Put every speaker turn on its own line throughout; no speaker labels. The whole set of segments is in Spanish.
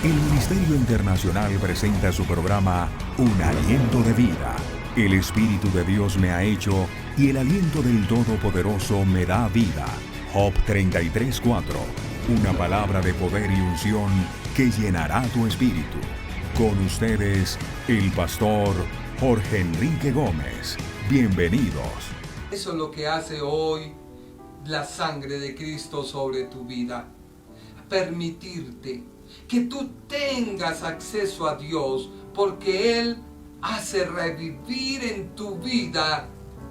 El Ministerio Internacional presenta su programa Un Aliento de Vida. El Espíritu de Dios me ha hecho y el aliento del Todopoderoso me da vida. Job 33:4. Una palabra de poder y unción que llenará tu espíritu. Con ustedes, el pastor Jorge Enrique Gómez. Bienvenidos.
Eso es lo que hace hoy la sangre de Cristo sobre tu vida. Permitirte que tú tengas acceso a Dios, porque Él hace revivir en tu vida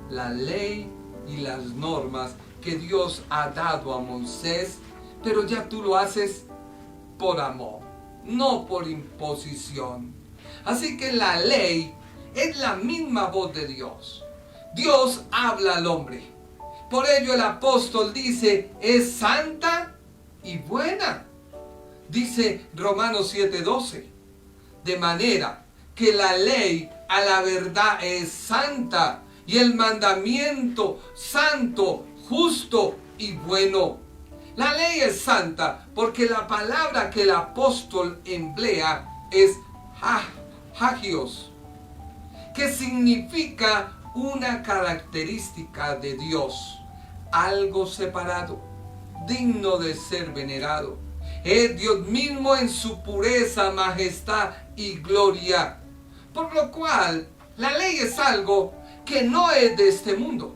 la ley y las normas que Dios ha dado a Moisés, pero ya tú lo haces por amor, no por imposición. Así que la ley es la misma voz de Dios. Dios habla al hombre. Por ello el apóstol dice, es santa y buena. Dice Romanos 7:12. De manera que la ley a la verdad es santa y el mandamiento santo, justo y bueno. La ley es santa porque la palabra que el apóstol emplea es hagios, que significa una característica de Dios, algo separado, digno de ser venerado. Es Dios mismo en su pureza, majestad y gloria. Por lo cual, la ley es algo que no es de este mundo.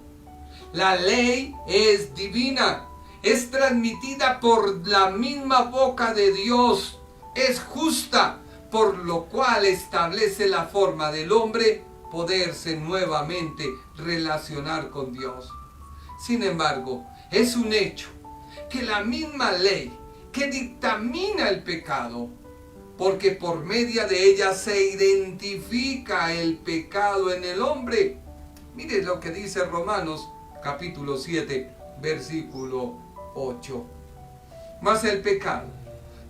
La ley es divina, es transmitida por la misma boca de Dios, es justa, por lo cual establece la forma del hombre poderse nuevamente relacionar con Dios. Sin embargo, es un hecho que la misma ley que dictamina el pecado, porque por medio de ella se identifica el pecado en el hombre. Mire lo que dice Romanos capítulo 7, versículo 8. Mas el pecado,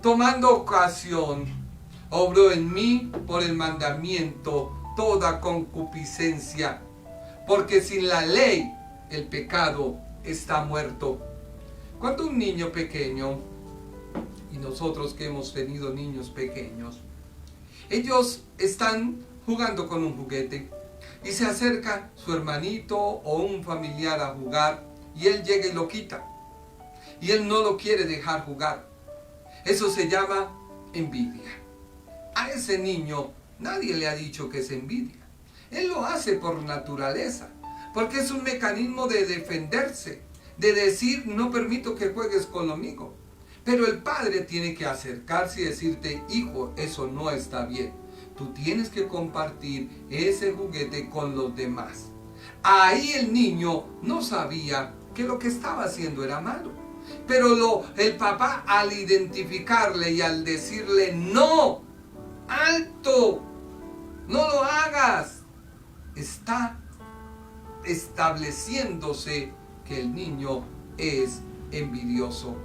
tomando ocasión, obró en mí por el mandamiento toda concupiscencia, porque sin la ley el pecado está muerto. Cuando un niño pequeño, y nosotros que hemos tenido niños pequeños, ellos están jugando con un juguete y se acerca su hermanito o un familiar a jugar y él llega y lo quita y él no lo quiere dejar jugar. Eso se llama envidia. A ese niño nadie le ha dicho que es envidia. Él lo hace por naturaleza, porque es un mecanismo de defenderse, de decir, no permito que juegues conmigo. Pero el padre tiene que acercarse y decirte, hijo, eso no está bien. Tú tienes que compartir ese juguete con los demás. Ahí el niño no sabía que lo que estaba haciendo era malo. Pero el papá, al identificarle y al decirle, no, alto, no lo hagas, está estableciéndose que el niño es envidioso.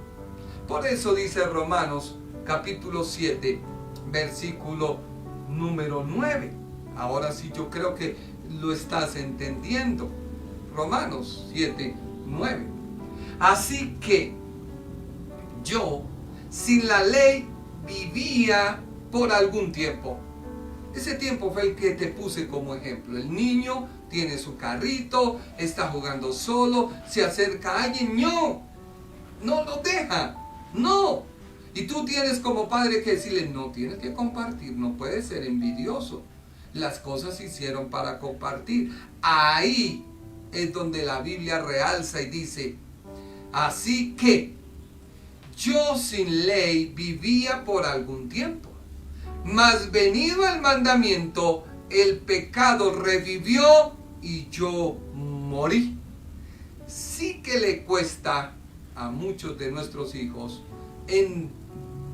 Por eso dice Romanos capítulo 7, versículo número 9. Ahora sí yo creo que lo estás entendiendo. Romanos 7, 9. Así que yo sin la ley vivía por algún tiempo. Ese tiempo fue el que te puse como ejemplo. El niño tiene su carrito, está jugando solo, se acerca a alguien, no lo deja, no. Y tú tienes como padre que decirle, no, tienes que compartir, no puedes ser envidioso. Las cosas se hicieron para compartir. Ahí es donde la Biblia realza y dice, así que yo sin ley vivía por algún tiempo. Mas venido el mandamiento, el pecado revivió y yo morí. Sí que le cuesta a muchos de nuestros hijos en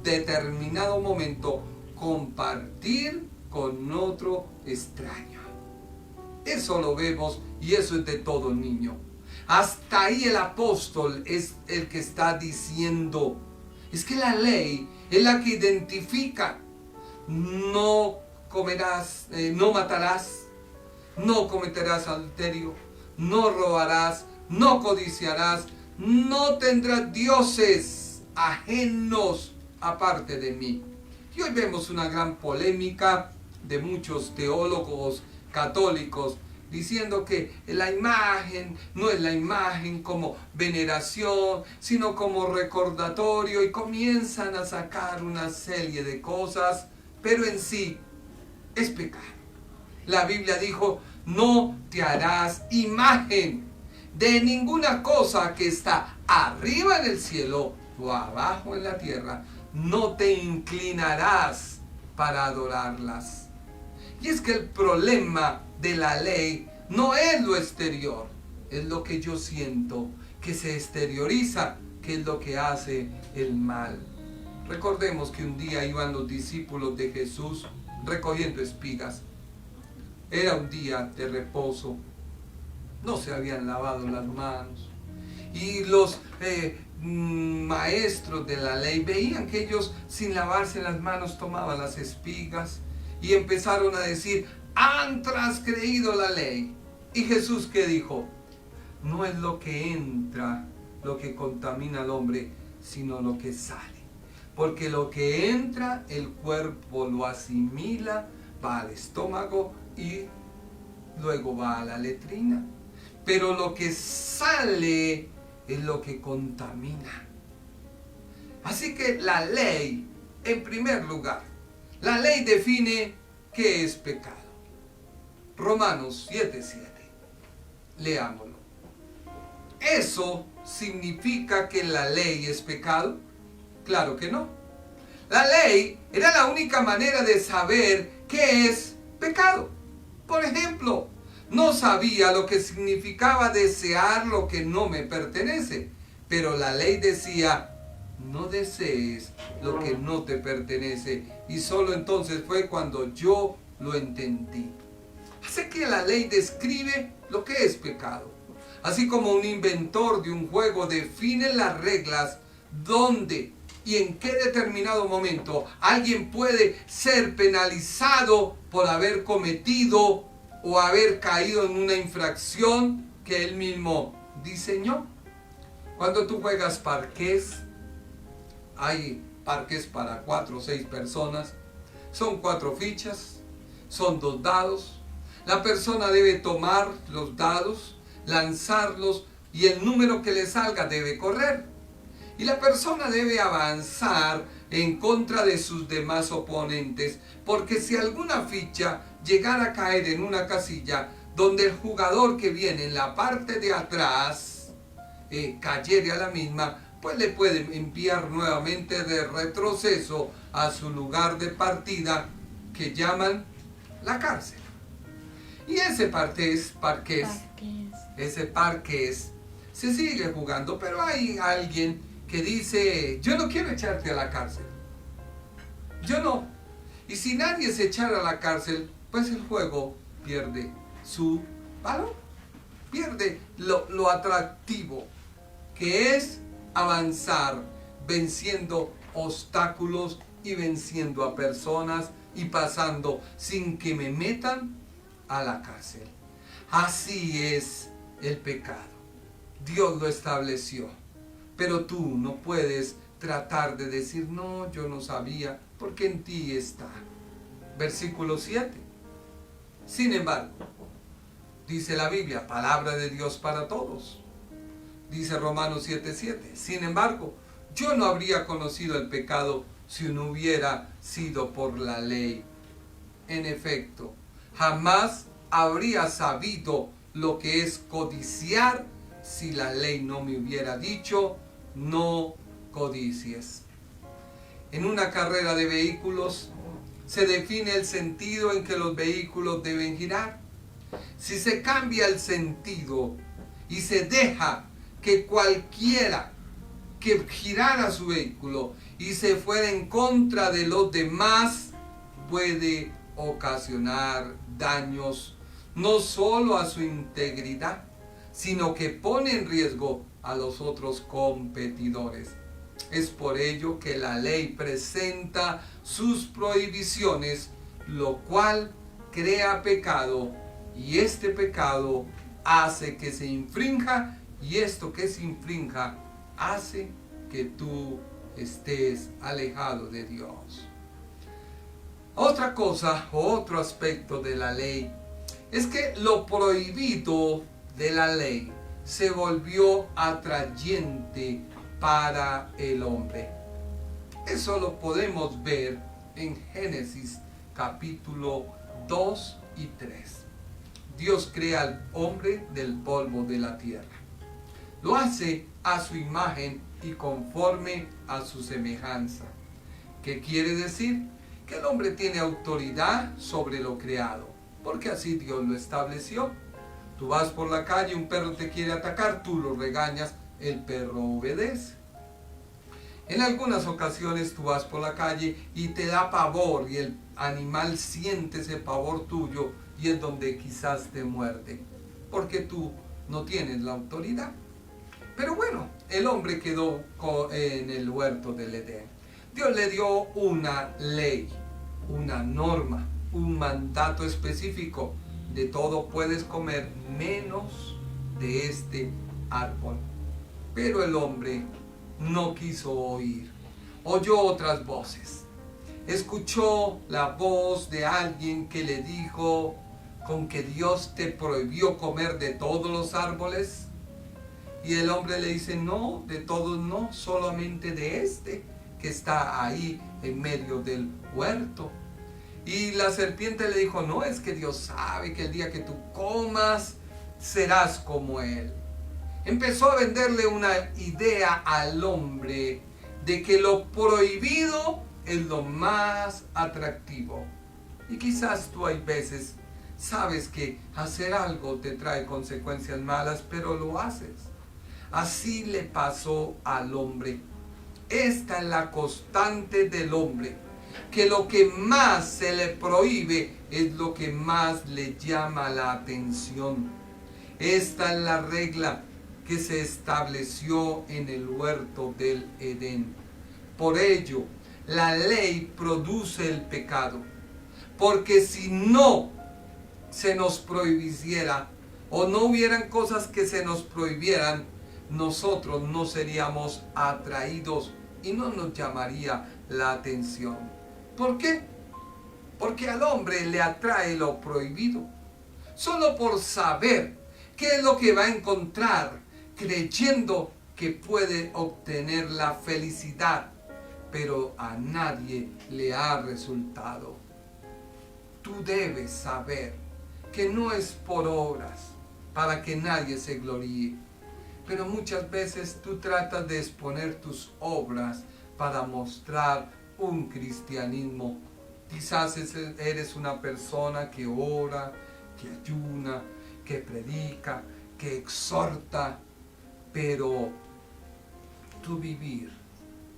determinado momento compartir con otro extraño. Eso lo vemos y eso es de todo niño. Hasta ahí el apóstol es el que está diciendo, es que la ley es la que identifica. No comerás, no matarás, no cometerás adulterio, no robarás, no codiciarás, no tendrás dioses ajenos aparte de mí. Y hoy vemos una gran polémica de muchos teólogos católicos diciendo que la imagen no es la imagen como veneración, sino como recordatorio, y comienzan a sacar una serie de cosas, pero en sí es pecado. La Biblia dijo: no te harás imagen de ninguna cosa que está arriba en el cielo o abajo en la tierra. No te inclinarás para adorarlas. Y es que el problema de la ley no es lo exterior, es lo que yo siento, que se exterioriza, que es lo que hace el mal. Recordemos que un día iban los discípulos de Jesús recogiendo espigas. Era un día de reposo, no se habían lavado las manos. Y los maestros de la ley veían que ellos, sin lavarse las manos, tomaban las espigas y empezaron a decir: han transgredido la ley. Y Jesús, ¿qué dijo? No es lo que entra lo que contamina al hombre, sino lo que sale. Porque lo que entra, el cuerpo lo asimila, va al estómago y luego va a la letrina. Pero lo que sale es lo que contamina. Así que la ley, en primer lugar, la ley define qué es pecado. Romanos 7:7. Leámoslo. ¿Eso significa que la ley es pecado? Claro que no. La ley era la única manera de saber qué es pecado. Por ejemplo, no sabía lo que significaba desear lo que no me pertenece, pero la ley decía: no desees lo que no te pertenece. Y solo entonces fue cuando yo lo entendí. Así que la ley describe lo que es pecado. Así como un inventor de un juego define las reglas dónde y en qué determinado momento alguien puede ser penalizado por haber cometido o haber caído en una infracción que él mismo diseñó. Cuando tú juegas parqués, hay parqués para 4 o 6 personas, son 4 fichas, son 2 dados. La persona debe tomar los dados, lanzarlos, y el número que le salga debe correr. Y la persona debe avanzar en contra de sus demás oponentes, porque si alguna ficha llegara a caer en una casilla donde el jugador que viene en la parte de atrás cayere a la misma, pues le pueden enviar nuevamente de retroceso a su lugar de partida, que llaman la cárcel. Y ese parqués se sigue jugando, pero hay alguien que dice: yo no quiero echarte a la cárcel. Yo no. Y si nadie se echara a la cárcel, pues el juego pierde su valor, pierde lo atractivo que es avanzar venciendo obstáculos y venciendo a personas y pasando sin que me metan a la cárcel. Así es el pecado. Dios lo estableció, pero tú no puedes tratar de decir: no, yo no sabía, porque en ti está. Versículo 7. Sin embargo, dice la Biblia, palabra de Dios para todos. Dice Romanos 7:7. Sin embargo, yo no habría conocido el pecado si no hubiera sido por la ley. En efecto, jamás habría sabido lo que es codiciar si la ley no me hubiera dicho: no codicies. En una carrera de vehículos se define el sentido en que los vehículos deben girar. Si se cambia el sentido y se deja que cualquiera que girara su vehículo y se fuera en contra de los demás, puede ocasionar daños no solo a su integridad, sino que pone en riesgo a los otros competidores. Es por ello que la ley presenta sus prohibiciones, lo cual crea pecado, y este pecado hace que se infrinja, y esto que se infrinja hace que tú estés alejado de Dios. Otra cosa, otro aspecto de la ley, es que lo prohibido de la ley se volvió atrayente para el hombre. Eso lo podemos ver en Génesis capítulo 2 y 3. Dios crea al hombre del polvo de la tierra. Lo hace a su imagen y conforme a su semejanza. ¿Qué quiere decir? Que el hombre tiene autoridad sobre lo creado, porque así Dios lo estableció. Tú vas por la calle, un perro te quiere atacar, tú lo regañas, el perro obedece. En algunas ocasiones tú vas por la calle y te da pavor y el animal siente ese pavor tuyo y es donde quizás te muerde, porque tú no tienes la autoridad. Pero bueno, el hombre quedó en el huerto del Edén. Dios le dio una ley, una norma, un mandato específico. De todo puedes comer menos de este árbol. Pero el hombre no quiso oír. Oyó otras voces. Escuchó la voz de alguien que le dijo: ¿con que Dios te prohibió comer de todos los árboles? Y el hombre le dice: no, de todos no, solamente de este que está ahí en medio del huerto. Y la serpiente le dijo: no, es que Dios sabe que el día que tú comas serás como Él. Empezó a venderle una idea al hombre de que lo prohibido es lo más atractivo. Y quizás tú hay veces sabes que hacer algo te trae consecuencias malas, pero lo haces. Así le pasó al hombre. Esta es la constante del hombre, que lo que más se le prohíbe es lo que más le llama la atención. Esta es la regla que se estableció en el huerto del Edén. Por ello, la ley produce el pecado, porque si no se nos prohibiera o no hubieran cosas que se nos prohibieran, nosotros no seríamos atraídos y no nos llamaría la atención. ¿Por qué? Porque al hombre le atrae lo prohibido, solo por saber qué es lo que va a encontrar, creyendo que puede obtener la felicidad, pero a nadie le ha resultado. Tú debes saber que no es por obras para que nadie se gloríe, pero muchas veces tú tratas de exponer tus obras para mostrar un cristianismo. Quizás eres una persona que ora, que ayuna, que predica, que exhorta, pero tu vivir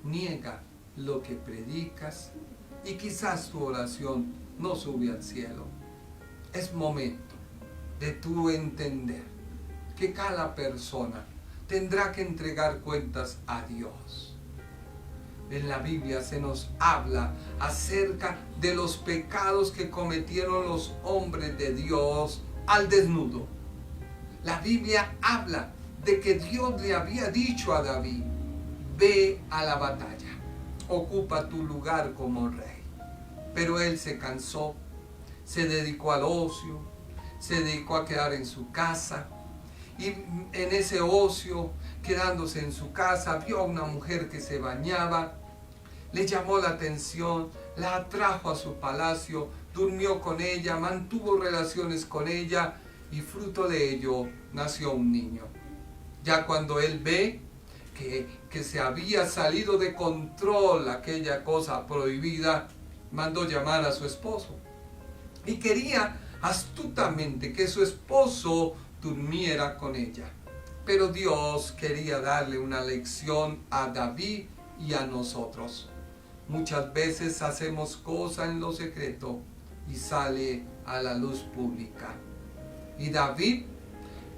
niega lo que predicas y quizás tu oración no sube al cielo. Es momento de tú entender que cada persona tendrá que entregar cuentas a Dios. En la Biblia se nos habla acerca de los pecados que cometieron los hombres de Dios al desnudo. La Biblia habla de que Dios le había dicho a David: ve a la batalla, ocupa tu lugar como rey. Pero él se cansó, se dedicó al ocio, se dedicó a quedar en su casa. Y en ese ocio, quedándose en su casa, vio a una mujer que se bañaba, le llamó la atención, la atrajo a su palacio, durmió con ella, mantuvo relaciones con ella y fruto de ello nació un niño. Ya cuando él ve que se había salido de control aquella cosa prohibida, mandó llamar a su esposo y quería astutamente que su esposo durmiera con ella. Pero Dios quería darle una lección a David y a nosotros. Muchas veces hacemos cosas en lo secreto y sale a la luz pública. Y David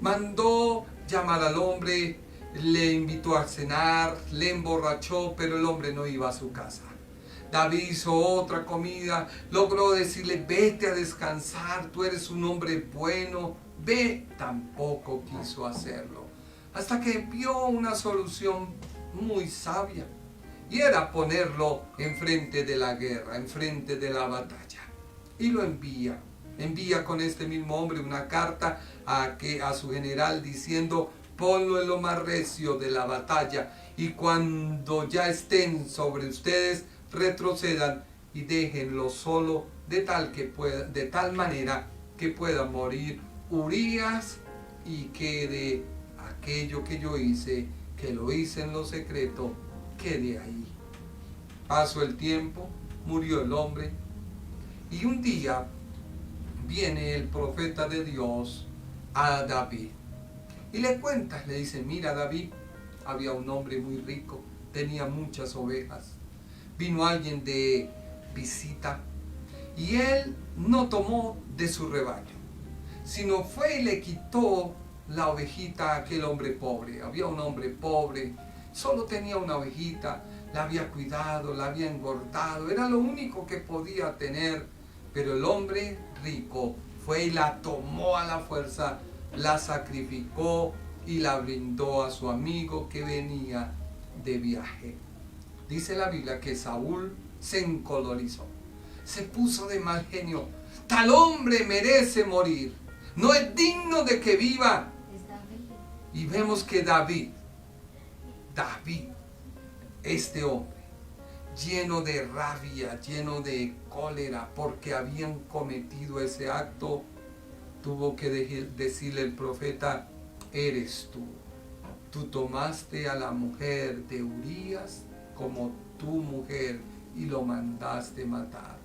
mandó llamar al hombre, le invitó a cenar, le emborrachó, pero el hombre no iba a su casa. David hizo otra comida, logró decirle: vete a descansar, tú eres un hombre bueno, ve. Tampoco quiso hacerlo, hasta que vio una solución muy sabia. y era ponerlo enfrente de la guerra, enfrente de la batalla. Y lo envía con este mismo hombre una carta a su general diciendo: ponlo en lo más recio de la batalla, y cuando ya estén sobre ustedes, retrocedan y déjenlo solo, de tal manera que pueda morir Urías y quede aquello que yo hice, que lo hice en lo secreto, quede ahí. Pasó el tiempo, murió el hombre, y un día viene el profeta de Dios a David y le cuenta, le dice: mira, David, había un hombre muy rico, tenía muchas ovejas, vino alguien de visita y él no tomó de su rebaño, sino fue y le quitó la ovejita a aquel hombre pobre. Había un hombre pobre, solo tenía una ovejita, la había cuidado, la había engordado, era lo único que podía tener, pero el hombre rico fue y la tomó a la fuerza, la sacrificó y la brindó a su amigo que venía de viaje. Dice la Biblia que Saúl se encolorizó, se puso de mal genio. Tal hombre merece morir, no es digno de que viva. Y vemos que David, este hombre, lleno de rabia, lleno de cólera, porque habían cometido ese acto, tuvo que decirle el profeta: eres tú. Tú tomaste a la mujer de Urías como tu mujer y lo mandaste matar.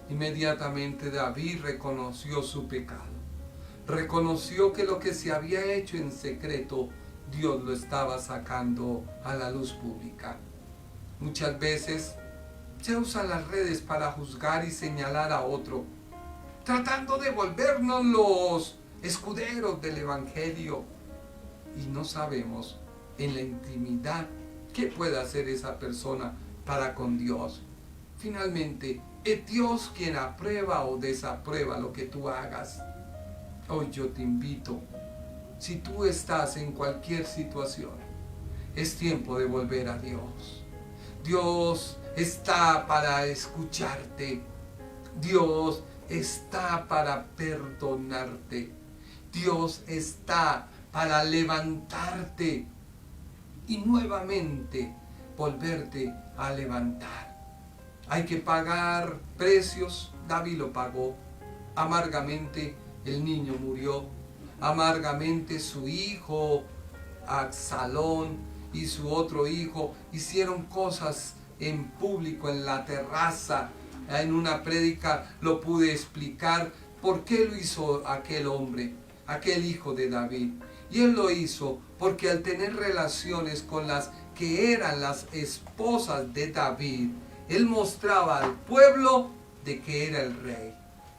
Inmediatamente David reconoció su pecado. Reconoció que lo que se había hecho en secreto, Dios lo estaba sacando a la luz pública. Muchas veces se usan las redes para juzgar y señalar a otro, tratando de volvernos los escuderos del Evangelio. Y no sabemos en la intimidad qué puede hacer esa persona para con Dios. Finalmente, es Dios quien aprueba o desaprueba lo que tú hagas. Hoy yo te invito, si tú estás en cualquier situación, es tiempo de volver a Dios. Dios está para escucharte. Dios está para perdonarte. Dios está para levantarte y nuevamente volverte a levantar. Hay que pagar precios. David lo pagó. Amargamente el niño murió. Amargamente su hijo Absalón y su otro hijo hicieron cosas en público, en la terraza. En una prédica lo pude explicar por qué lo hizo aquel hombre, aquel hijo de David. Y él lo hizo porque al tener relaciones con las que eran las esposas de David, él mostraba al pueblo de que era el rey,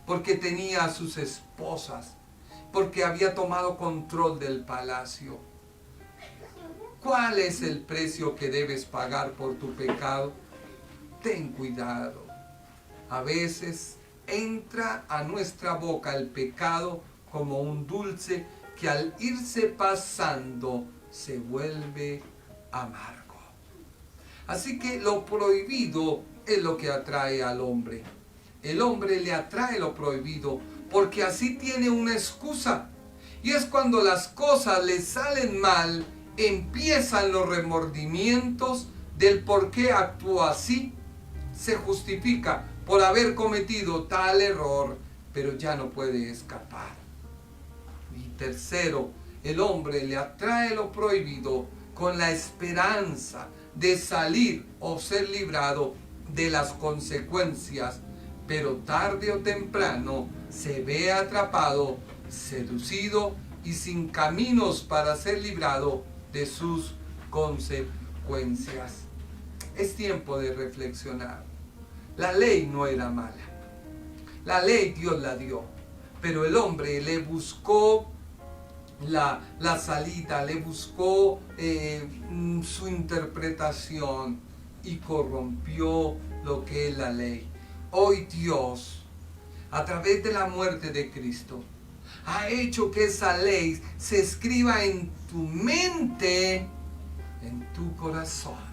porque tenía a sus esposas, porque había tomado control del palacio. ¿Cuál es el precio que debes pagar por tu pecado? Ten cuidado. A veces entra a nuestra boca el pecado como un dulce que al irse pasando se vuelve amargo. Así que lo prohibido es lo que atrae al hombre. El hombre le atrae lo prohibido porque así tiene una excusa. Y es cuando las cosas le salen mal, empiezan los remordimientos del por qué actuó así. Se justifica por haber cometido tal error, pero ya no puede escapar. Y tercero, el hombre le atrae lo prohibido con la esperanza de salir o ser librado de las consecuencias, pero tarde o temprano se ve atrapado, seducido y sin caminos para ser librado de sus consecuencias. Es tiempo de reflexionar. La ley no era mala. La ley Dios la dio, pero el hombre le buscó la salida, le buscó su interpretación y corrompió lo que es la ley. Hoy Dios, a través de la muerte de Cristo, ha hecho que esa ley se escriba en tu mente, en tu corazón.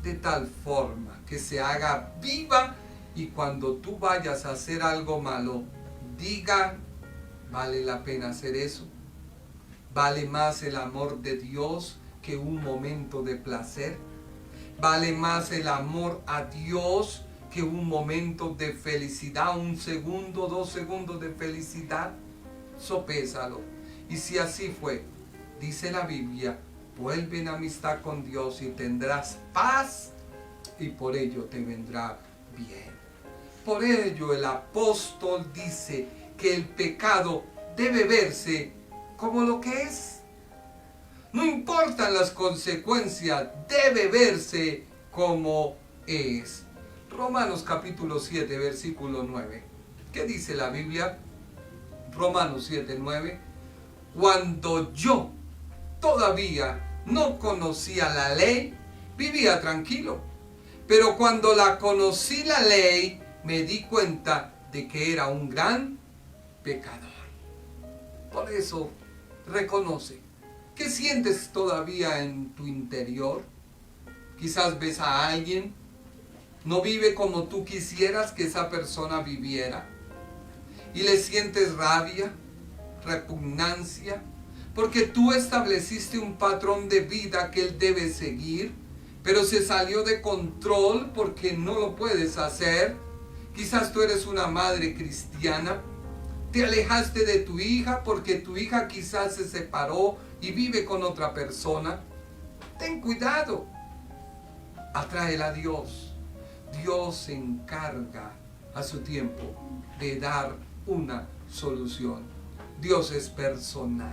de tal forma que se haga viva y cuando tú vayas a hacer algo malo, diga, ¿vale la pena hacer eso? ¿Vale más el amor de Dios que un momento de placer? ¿Vale más el amor a Dios que un momento de felicidad, un segundo, 2 segundos de felicidad? Sopésalo. Y si así fue, dice la Biblia, vuelve en amistad con Dios y tendrás paz y por ello te vendrá bien. Por ello el apóstol dice que el pecado debe verse como lo que es. No importan las consecuencias, debe verse como es. Romanos capítulo 7, versículo 9. ¿Qué dice la Biblia? Romanos 7, 9. Cuando yo todavía no conocía la ley, vivía tranquilo. Pero cuando la conocí la ley, me di cuenta de que era un gran pecador. Por eso, reconoce. ¿Qué sientes todavía en tu interior? Quizás ves a alguien, no vive como tú quisieras que esa persona viviera. Y le sientes rabia, repugnancia, porque tú estableciste un patrón de vida que él debe seguir, pero se salió de control porque no lo puedes hacer. Quizás tú eres una madre cristiana, te alejaste de tu hija porque tu hija quizás se separó y vive con otra persona. Ten cuidado, atráela a Dios. Dios se encarga a su tiempo de dar una solución. Dios es personal.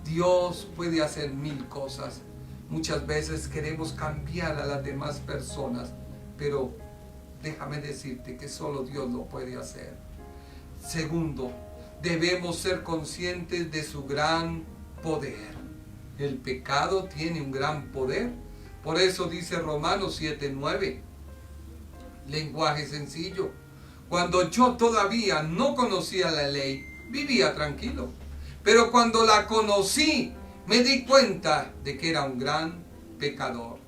Dios puede hacer 1000 cosas. Muchas veces queremos cambiar a las demás personas, pero déjame decirte que solo Dios lo puede hacer. Segundo, debemos ser conscientes de su gran poder. El pecado tiene un gran poder. Por eso dice Romanos 7, 9. Lenguaje sencillo. Cuando yo todavía no conocía la ley, vivía tranquilo. Pero cuando la conocí, me di cuenta de que era un gran pecador.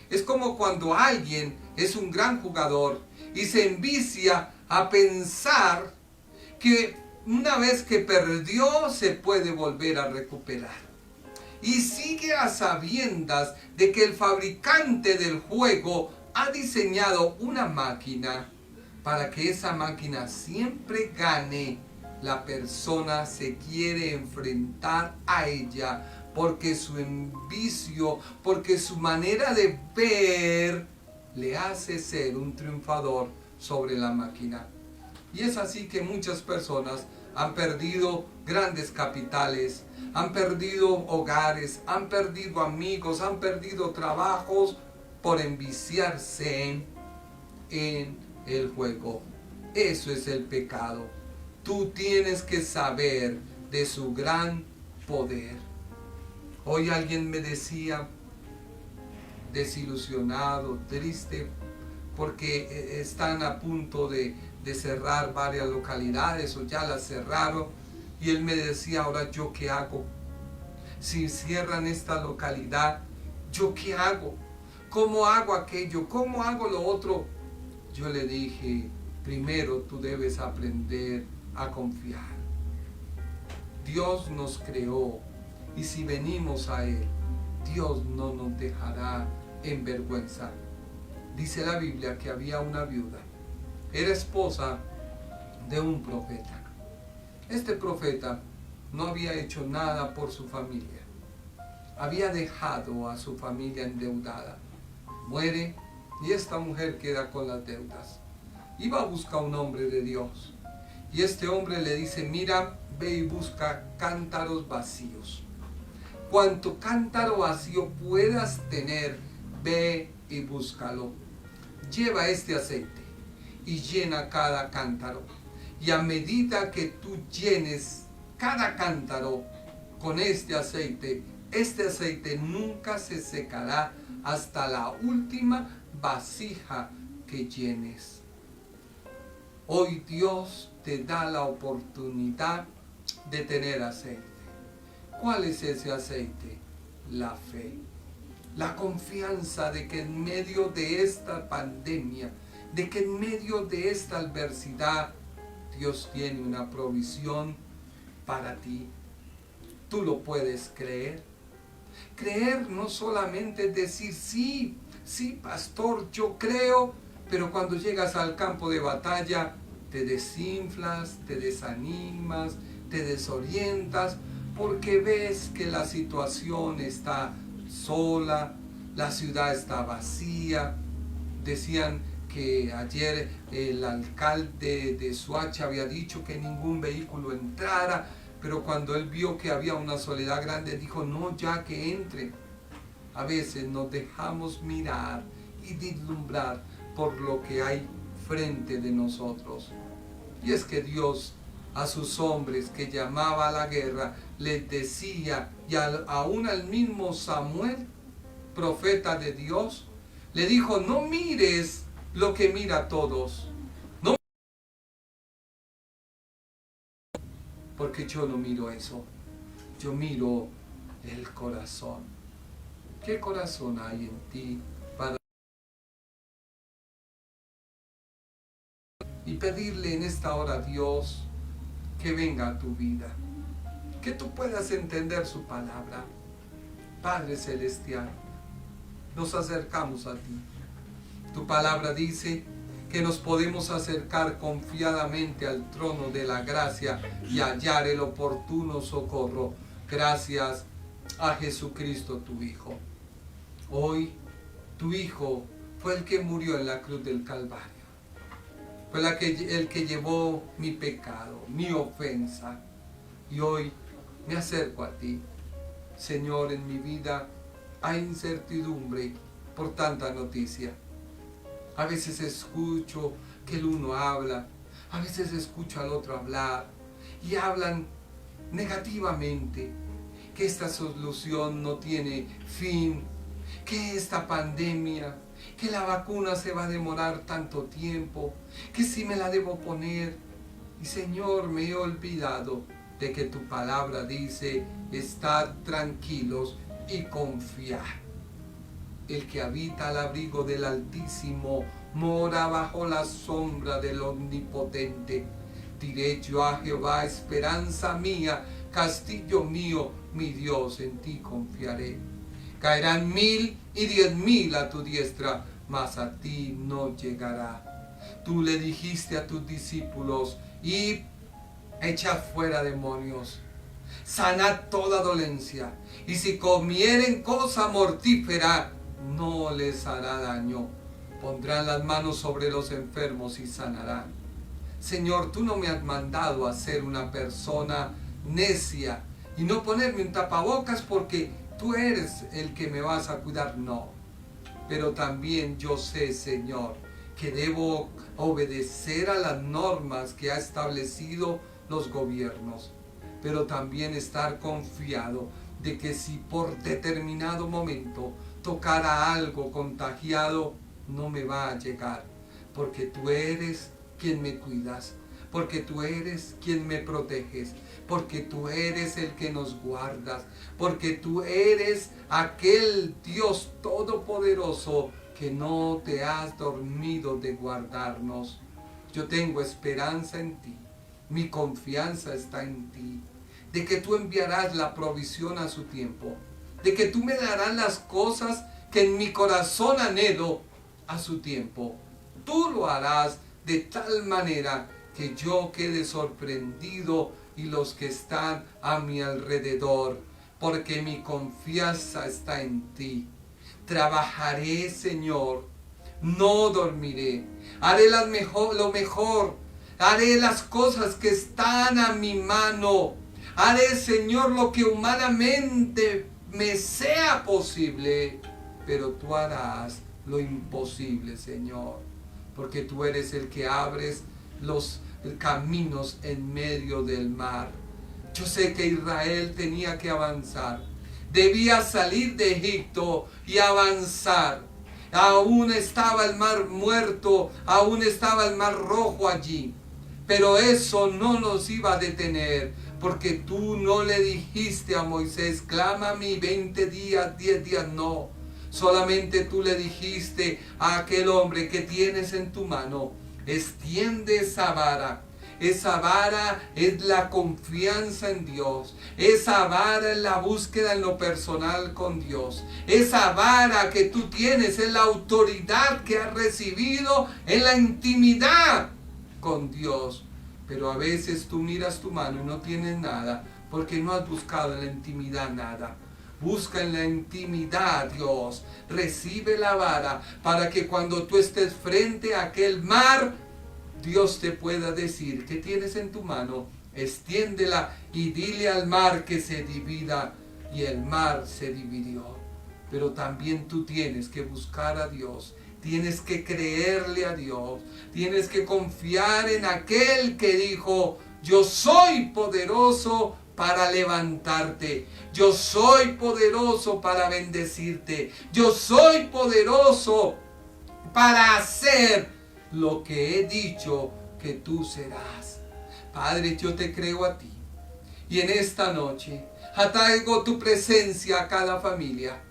Es como cuando alguien es un gran jugador y se envicia a pensar que una vez que perdió se puede volver a recuperar. Y sigue a sabiendas de que el fabricante del juego ha diseñado una máquina para que esa máquina siempre gane. La persona se quiere enfrentar a ella porque su envicio, porque su manera de ver le hace ser un triunfador sobre la máquina. Y es así que muchas personas han perdido grandes capitales, han perdido hogares, han perdido amigos, han perdido trabajos por enviciarse en el juego. Eso es el pecado. Tú tienes que saber de su gran poder. Hoy alguien me decía, desilusionado, triste, porque están a punto de cerrar varias localidades o ya las cerraron. Y él me decía, ahora ¿yo qué hago? Si cierran esta localidad, ¿yo qué hago? ¿Cómo hago aquello? ¿Cómo hago lo otro? Yo le dije, primero tú debes aprender a confiar. Dios nos creó y si venimos a Él, Dios no nos dejará en vergüenza. Dice la Biblia que había una viuda, era esposa de un profeta. Este profeta no había hecho nada por su familia, había dejado a su familia endeudada. Muere y esta mujer queda con las deudas. Iba a buscar un hombre de Dios y este hombre le dice, mira, ve y busca cántaros vacíos. Cuanto cántaro vacío puedas tener, ve y búscalo. Lleva este aceite y llena cada cántaro. Y a medida que tú llenes cada cántaro con este aceite nunca se secará hasta la última vasija que llenes. Hoy Dios te da la oportunidad de tener aceite. ¿Cuál es ese aceite? La fe. la confianza de que en medio de esta pandemia, de que en medio de esta adversidad, Dios tiene una provisión para ti. Tú lo puedes creer. Creer no solamente es decir, sí, pastor, yo creo, pero cuando llegas al campo de batalla, te desinflas, te desanimas, te desorientas, porque ves que la situación está sola, la ciudad está vacía. Decían que ayer el alcalde de Soacha había dicho que ningún vehículo entrara, pero cuando él vio que había una soledad grande, dijo, no, ya que entre. A veces nos dejamos mirar y vislumbrar por lo que hay frente de nosotros. Y es que Dios a sus hombres que llamaba a la guerra, les decía, y aún al mismo Samuel, profeta de Dios, le dijo, no mires lo que mira todos, no, porque yo no miro eso, yo miro el corazón. ¿Qué corazón hay en ti para y pedirle en esta hora a Dios que venga a tu vida, que tú puedas entender su palabra? Padre Celestial, nos acercamos a ti. Tu palabra dice que nos podemos acercar confiadamente al trono de la gracia y hallar el oportuno socorro, gracias a Jesucristo tu Hijo. Hoy tu Hijo fue el que murió en la cruz del Calvario. Fue el que llevó mi pecado, mi ofensa. Y hoy me acerco a ti. Señor, en mi vida hay incertidumbre por tanta noticia. A veces escucho que el uno habla, a veces escucho al otro hablar y hablan negativamente, que esta solución no tiene fin, que esta pandemia, que la vacuna se va a demorar tanto tiempo, que si me la debo poner. Y Señor, me he olvidado de que tu palabra dice, estad tranquilos y confiad. El que habita al abrigo del Altísimo mora bajo la sombra del Omnipotente. Diré yo a Jehová, esperanza mía, castillo mío, mi Dios, en ti confiaré. Caerán 1000 y 10.000 a tu diestra, mas a ti no llegará. Tú le dijiste a tus discípulos, id, echad fuera demonios, sanad toda dolencia, y si comieren cosa mortífera, no les hará daño. Pondrán las manos sobre los enfermos y sanarán. Señor, tú no me has mandado a ser una persona necia y no ponerme un tapabocas porque tú eres el que me vas a cuidar, no. Pero también yo sé, Señor, que debo obedecer a las normas que ha establecido los gobiernos, pero también estar confiado de que si por determinado momento tocara algo contagiado, no me va a llegar, porque tú eres quien me cuidas, porque tú eres quien me proteges, porque tú eres el que nos guardas, porque tú eres aquel Dios todopoderoso que no te has dormido de guardarnos. Yo tengo esperanza en ti, mi confianza está en ti, de que tú enviarás la provisión a su tiempo, de que tú me darás las cosas que en mi corazón anhelo a su tiempo. Tú lo harás de tal manera que yo quede sorprendido y los que están a mi alrededor, porque mi confianza está en ti. Trabajaré, Señor, no dormiré, haré lo mejor, haré las cosas que están a mi mano, haré, Señor, lo que humanamente me sea posible, pero tú harás lo imposible, Señor, porque tú eres el que abres los caminos en medio del mar. Yo sé que Israel tenía que avanzar, debía salir de Egipto y avanzar. Aún estaba el mar muerto, aún estaba el mar rojo allí, pero eso no nos iba a detener, porque tú no le dijiste a Moisés, clama a mí 20 días, 10 días, no. Solamente tú le dijiste a aquel hombre que tienes en tu mano, extiende esa vara. Esa vara es la confianza en Dios. Esa vara es la búsqueda en lo personal con Dios. Esa vara que tú tienes es la autoridad que has recibido en la intimidad con Dios. Pero a veces tú miras tu mano y no tienes nada porque no has buscado en la intimidad nada. Busca en la intimidad, Dios. Recibe la vara para que cuando tú estés frente a aquel mar, Dios te pueda decir que tienes en tu mano, extiéndela y dile al mar que se divida, y el mar se dividió. Pero también tú tienes que buscar a Dios, tienes que creerle a Dios, tienes que confiar en aquel que dijo, yo soy poderoso para levantarte, yo soy poderoso para bendecirte, yo soy poderoso para hacer lo que he dicho que tú serás. Padre, yo te creo a ti. Y en esta noche atraigo tu presencia a cada familia.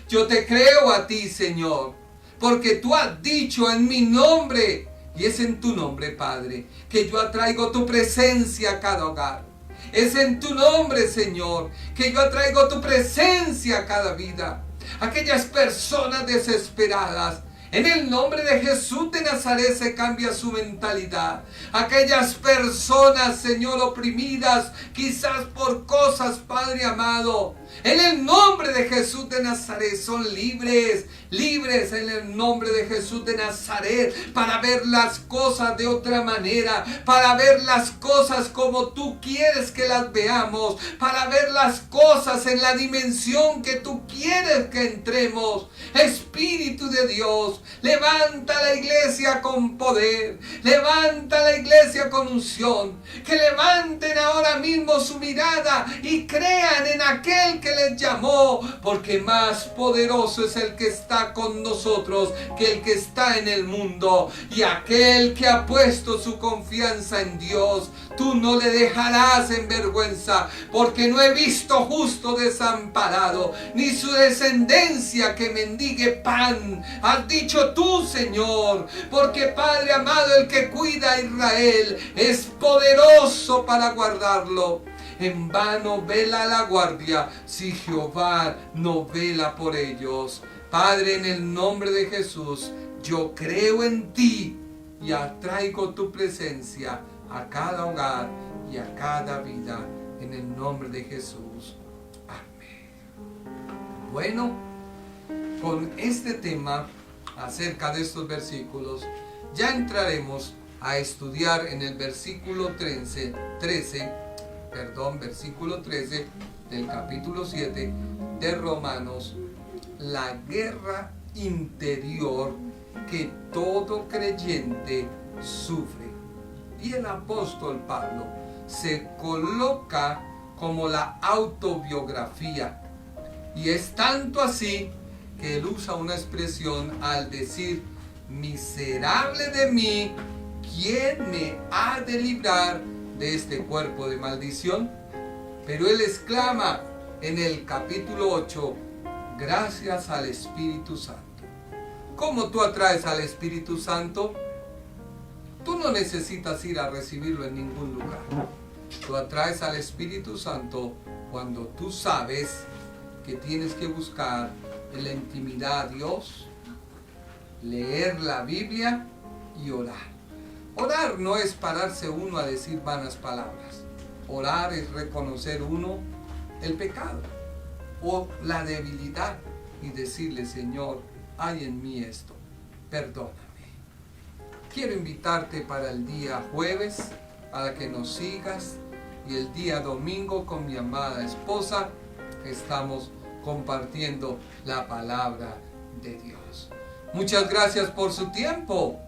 Yo te creo a ti, Señor, porque tú has dicho en mi nombre, y es en tu nombre, Padre, que yo atraigo tu presencia a cada hogar. Es en tu nombre, Señor, que yo atraigo tu presencia a cada vida. Aquellas personas desesperadas, en el nombre de Jesús de Nazaret se cambia su mentalidad. Aquellas personas, Señor, oprimidas, quizás por cosas, Padre amado, en el nombre de Jesús de Nazaret son libres, libres en el nombre de Jesús de Nazaret, para ver las cosas de otra manera, para ver las cosas como tú quieres que las veamos, para ver las cosas en la dimensión que tú quieres que entremos. Espíritu de Dios, levanta la iglesia con poder, levanta la iglesia con unción, que levanten ahora mismo su mirada y crean en aquel que les llamó, porque más poderoso es el que está con nosotros que el que está en el mundo. Y aquel que ha puesto su confianza en Dios, tú no le dejarás en vergüenza, porque no he visto justo desamparado, ni su descendencia que mendigue pan. Has dicho tú, Señor, porque Padre amado, el que cuida a Israel es poderoso para guardarlo. En vano vela la guardia si Jehová no vela por ellos. Padre, en el nombre de Jesús, yo creo en ti y atraigo tu presencia a cada hogar y a cada vida, en el nombre de Jesús. Amén. Bueno, con este tema acerca de estos versículos, ya entraremos a estudiar en el versículo 13 del capítulo 7 de Romanos, la guerra interior que todo creyente sufre. Y el apóstol Pablo se coloca como la autobiografía, y es tanto así que él usa una expresión al decir: miserable de mí, ¿quién me ha de librar de este cuerpo de maldición? Pero él exclama en el capítulo 8, gracias al Espíritu Santo. ¿Cómo tú atraes al Espíritu Santo? Tú no necesitas ir a recibirlo en ningún lugar. Tú atraes al Espíritu Santo cuando tú sabes que tienes que buscar en la intimidad a Dios, leer la Biblia y orar. Orar no es pararse uno a decir vanas palabras. Orar es reconocer uno el pecado o la debilidad y decirle: Señor, hay en mí esto, perdóname. Quiero invitarte para el día jueves para que nos sigas, y el día domingo con mi amada esposa estamos compartiendo la palabra de Dios. Muchas gracias por su tiempo.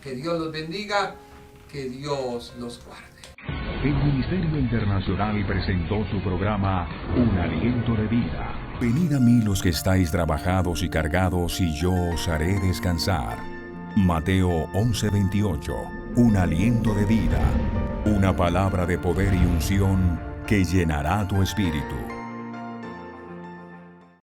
Que Dios los bendiga, que Dios los guarde.
El Ministerio Internacional presentó su programa Un Aliento de Vida. Venid a mí los que estáis trabajados y cargados, y yo os haré descansar. Mateo 11:28. Un aliento de vida. Una palabra de poder y unción que llenará tu espíritu.